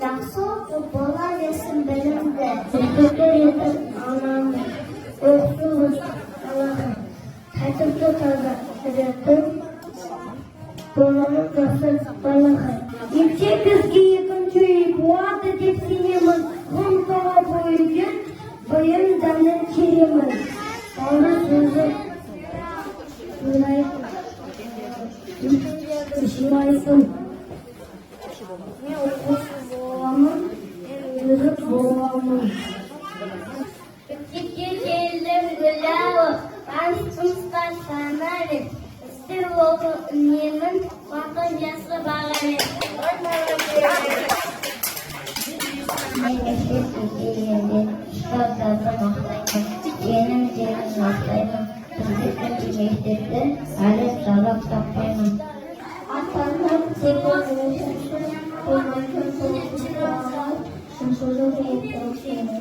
Жақсы оқып бола берсін білімді, үздіктер етіп анамды, оқытуымыз Аллахым, тәртіпті таза үйретіп, боламыз жақсы балақай. Мектеп бізге екінші үй болады деп сенемін, ғылым талап ойын, білім дәмін теремін. Бауыр сөзі жинайсың. Мен оқушы боламын, мен өзі боламын. Мектепке келдім гүл алып, таныстымызға санарым. Істі оқып үнемін, уақыт жақсы бағарым. Мен мектепке келгенде ұстаздарды мақтаймын, жеңім мақтаймын. Біздің мектепті әлі жалап таппаймын. Атанып секунд өсірші, болмайтын соғысты, шыншылық етіп сені.